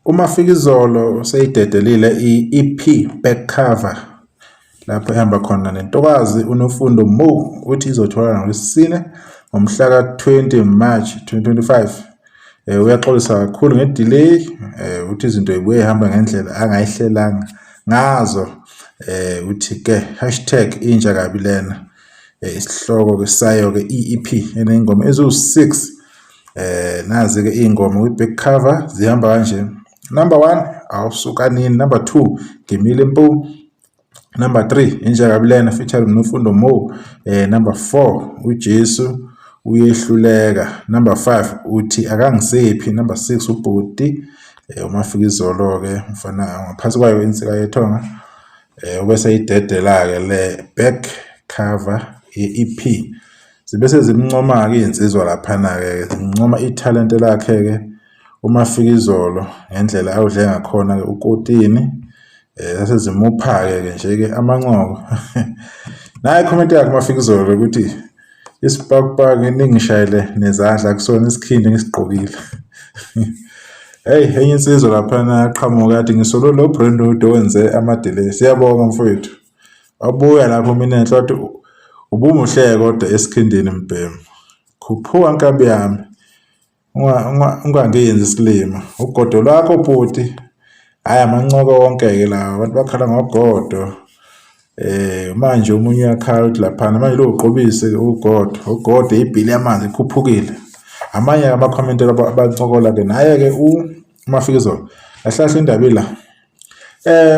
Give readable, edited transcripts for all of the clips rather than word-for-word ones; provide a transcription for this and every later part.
uMafikizolo seyidedelile i-EP back cover lapho ehamba khona nentokazi uNofundo Mo uthi izotholakala ngolwesine ngomhla ka-20 March 2025. Uyaxolisa kakhulu ngedelay, uthi izinto ibuye ihamba ngendlela angayihlelanga ngazo. Uthi ke #inja kabi lena. Isihloko sayo ke i-EP enengoma eziwu-6. Nazi ke ingoma kwi-back cover zihamba kanje. Number 1, awusuka nini. Number 2, Ngimile Mpu. Number 3, Inja kabi lena featuring Nofundo Mo. Number 4, uJesu uyehluleka. Number 5, uthi akangisephi. Number 6, uBhoti. uMafikizolo ke mfana ngaphansi kwayo insika yethonga. Ubese idedela ke le back cover ye-EP. Zibese zimncoma ke insizwa laphana ke zimncoma italent lakhe ke uMafikizolo ngendlela awudle ngakhona ke ukotini. Sase zimupha ke nje ke amanqoko. Nayi comment yakhe uMafikizolo ukuthi isipakpaka ningishayele nezandla kusona isikhindi ngisigqokile. Hey, enye insizwa laphana aqhamuka kade ngisolo lo Brenda wenze amadelay. Siyabonga mfowethu. Wabuya lapho mina enhlothi ubumuhle kodwa esikhindini mbhemu. Khuphuka nkabi yami. Ungangenzi isilima. Ugodo lwakho Bhoti. Hayi amancoko wonke ke lawa abantu bakhala ngogodo. Manje umunye uyakhala uthi laphana manje lo uqobise ugodo ibhili yamanzi ikhuphukile. Amanye ama-commentary abancokola ke naye ke uMafikizolo ahlahla indaba la.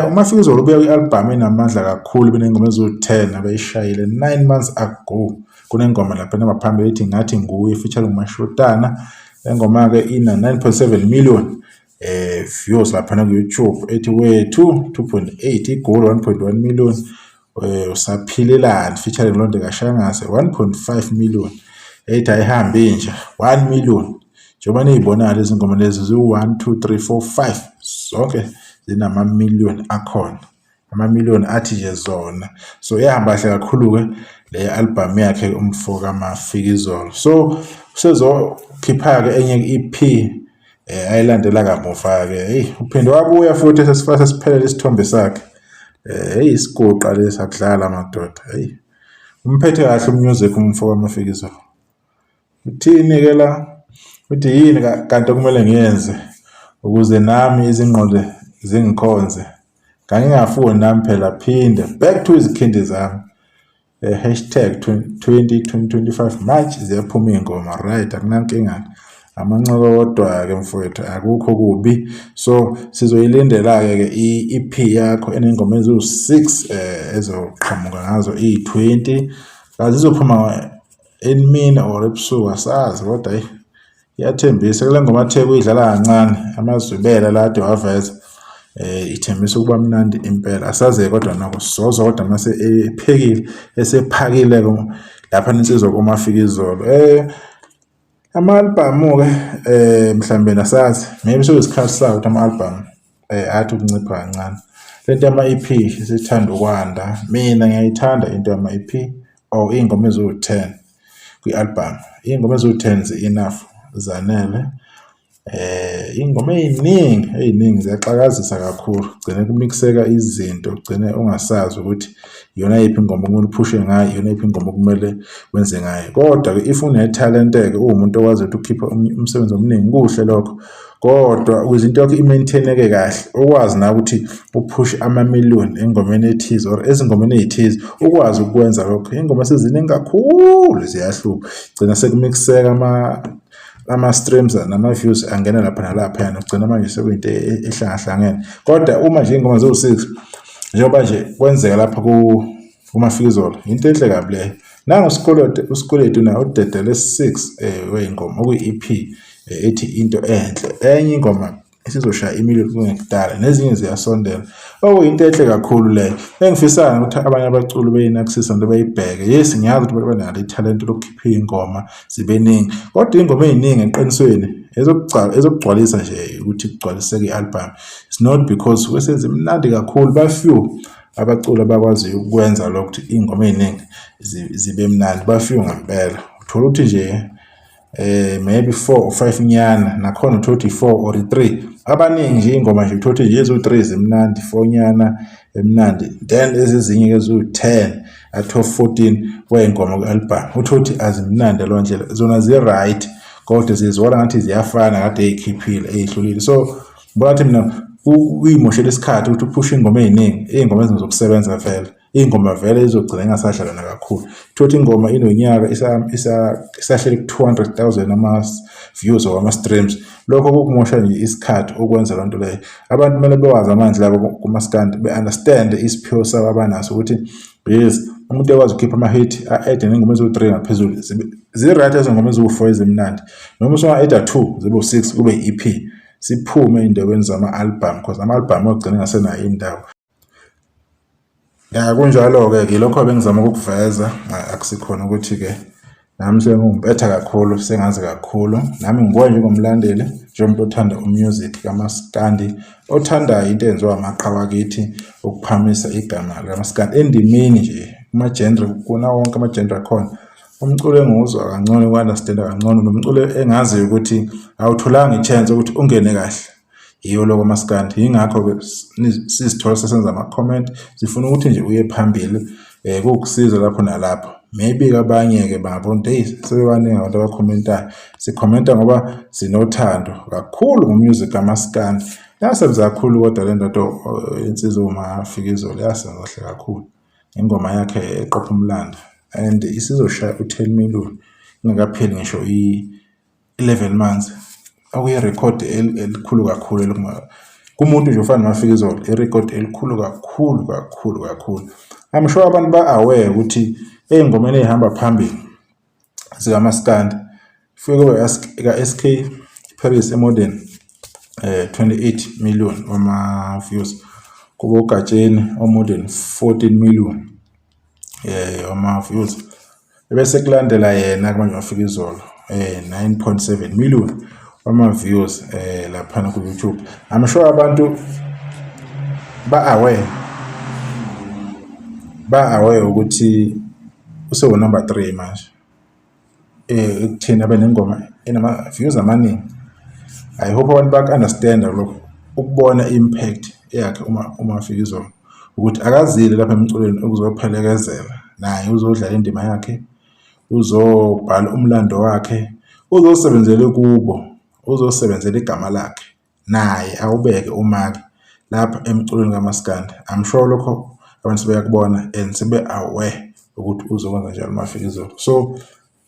uMafikizolo ubuye kwi-album enamandla kakhulu benengoma eziwu-10 abayishayile 9 months ago. Kunengoma lapha nabaphambili ethi ngathi nguye featuring Mashotana. Engoma ke ina 9.7 million views lapha ku YouTube. Ethi wethu 2.8 igoli 1.1 million. Usaphilelani featuring Londe Kashangase 1.5 million. Ethi ayihambe nje 1 million. Njengoba niyibona lezi ngoma lezi zi1 2 3 4 5 zonke zinama million akhona. Ama-million athi nje zona. So yahamba kahle kakhulu ke le album yakhe umfo kaMafikizolo. So usezokhipha ke enye EP ayilandela kamuva ke. Hey, uphinde wabuya futhi sesifasa siphelele isithombe sakhe. Hey, isiguqa lesakudlala amadoda. Hey. Umphethe kahle umusic umfo kaMafikizolo. Uthini ke la? Uthi yini kanti kumele ngiyenze ukuze nami izingqondo zingikhonze. Ngangingafuni nami phela phinde back to izikhindi zami. #2025 March ziyaphuma ingoma right akunankinga. Amancoko kodwa ke mfowethu akukho kubi. So sizoyilindela ke i-EP yakho enengoma eziwu-6 ezoqhamuka ngazo i-20. Azizophuma emini or ebusuku asazi kodwa iyathembisa kule ngoma athe kuyidlala kancane amazwibela la ade waveza. Ithembisa ukuba mnandi impela asaze kodwa nako sizozo kodwa mase ephekile esephakile lapha insizwa kuMafikizolo. Ama-album ke mhlambe nasazi maybe soyisikhathi sawo ukuthi ama-album athi ukuncipha kancane. Lento yama-EP sithanda ukwanda. Mina ngiyayithanda into yama-EP or ingoma eziwu-10 kwi-album. Ingoma eziwu-10 zi-enough zanele. Ingoma eziningi ziyaxakazisa kakhulu. Ugcine kumixeka izinto, ugcine ungasazi ukuthi iyona yiphi ingoma okumele uphushe ngayo, iyona yiphi ingoma okumele wenze ngayo. Kodwa ke if une-talent ke uwumuntu owazi ukuthi ukhipha umsebenzi omningi kuhle lokho. Kodwa ukuze into yakho i-maintaineke kahle, ukwazi na ukuthi uphushe ama-million engomeni ethize or ezingomeni ezithize, ukwazi ukwenza lokho. Ingoma seziningi kakhulu ziyahlupha. Ugcina sekumixeka ama-streams nama-views angena lapha nalapha yana ugcina manje sekuyinto ehlangahlangene. Kodwa uma nje ingoma ziwu-6 njengoba nje kwenzeka lapha kuMafikizolo into enhle kabi leyo. Nangu uSikweletu nayo udedele 6 weingoma okuyi-EP ethi into enhle. Enye ingoma isizoshaya imiliyoni kungekudala nezinye ziyasondela. Into enhle kakhulu leyo. Engifisana ukuthi abanye abaculi beyinakisisa nto bayibheke. Yes, ngiyazi ukuthi banalo italent lokukhipha ingoma zibeningi. Kodwa ingoma eziningi eqinisweni ezokugcwalisa nje ukuthi kugcwaliseke i-album. It's not because wesenze imnandi kakhulu ba few abaculi abakwazi ukwenza lokho ukuthi ingoma eziningi zibe mnandi ba few ngempela. Uthola ukuthi nje maybe 4 or 5 nyana nakhona uthothi 4 or 3 abaningi nje ingoma nje uthothi nje ezu3 zimnandi 4 nyana emnandi then ezinye ke zu10 at 14 wengoma ku-album uthothi azimnandi lo ndlela zona zi right kodwa zizwala ngathi ziyafana kade eyikhiphile eyihlulile so ngathi mina uyimoshela isikhathi ukuthi uphushe ingoma eziningi ingoma ezizokusebenza vele ingoma vele izogcina engasadlalana kakhulu thothi ingoma inonyaka isahleli ku200,000 ama views or ama streams lokho kukumosha nje isikhathi okwenza lonto leyo abantu kumele bewazi amandla labo kumaskandi be understand isiphiwo sabo abanaso ukuthi yes umuntu ekwazi ukukhipha ama hit a-add ingoma ezo3 ngaphezulu zi-right ezingoma eziwu4 ezimnandi noma usona-add 2 zibe u6 kube i-EP siphume ey'ndaweni zama-album because ama-album ogcina engasenayo indawo ya kunjalo-ke lokho bengizama ukukuveza akusikhona ukuthi-ke nami sengimpetha kakhulu sengazi kakhulu nami ngibona njengomlandeli njengomuntu othanda umusic kamaskandi othandayo into eyenziwa amaqhawe akithi ukuphamisa igama lamaskandi endimini nje kuma-genre kunawo wonke ama-genre akhona umculo enguzwa kangcono uku-understanda kangcono nomculo engaziyo ukuthi awutholanga i-chance ukuthi ungene kahle yiyo lokho maskandi yingakho-ke sizithola sesenza ama-comment sifuna ukuthi nje uye phambili kukusiza lapho nalapho maybe abanye-ke bangabona ukuthi sebebaningi abantu abakhomentayo sikhomenta ngoba sinothando kakhulu ngomusic kamaskandi yasebenza kakhulu kodwa le nto insizwa uMafikizolo yasebenza kahle kakhulu ingoma yakhe eqopha umlando and isizoshaya u10 million ingakapheli ngisho i11 months okuyi-record elikhulu kakhulu kumuntu nje ufana noMafikizolo i-record elikhulu kakhulu I'm sure abantu ba-aware ukuthi ey'ngomeni ey'hamba phambili zikamaskandi fike ka-SK Paris eModern 28 million wama-views kuba uGatsheni oModern 14 million wama-views ebese kulandela yena kumanje uMafikizolo 9.7 million wama-views laphana ku-YouTube. I'm sure abantu ba-aware ukuthi usewu number 3 manje ekutheni abe nengoma enama-views amaningi. I hope abantu bak-understand lokho ukubona i-impact yakhe uMafikizolo ukuthi akazile lapha emculweni ukuzophelekezela naye uzodlala indima yakhe uzobhala umlando wakhe uzosebenzela kubo uzosebenzela igama lakhe naye awubeke umake lapha emculweni kamaskandi. I'm sure lokho abantu sebeyakubona and sebe-aware ukuthi uzokwenza njalo uMafikizolo so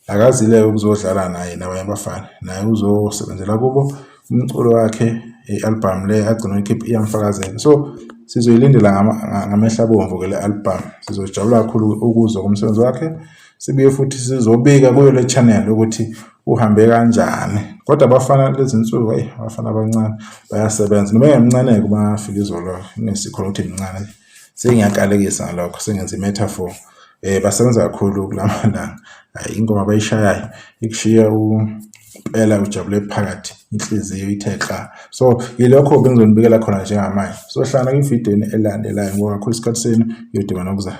akazile ukuzodlala naye nabanye abafana naye uzosebenzela kubo umculo wakhe i-album le agcina ikhipha iyamfakazela so sizoyilindela ngamehla abomvu ke le album sizojabula kakhulu ukuzwa kumsebenzi wakhe sibuye futhi sizobika kuyo le channel ukuthi uhambe kanjani kodwa abafana lezi nsuku abafana abancane bayasebenza noma emncane kuMafikizolo ngesikhono ukuthi emncane sengiyakalekisa ngalokho sengenza i-metaphor basebenza kakhulu kulamalanga ingoma abayishayayo ikushiya impela ujabule phakathi inhliziyo ithekla so yilokho bengizonibikela khona njengamanje sohlala kwivideo elandelayo ngoba kakhulu isikhathi senu yodibana nokuza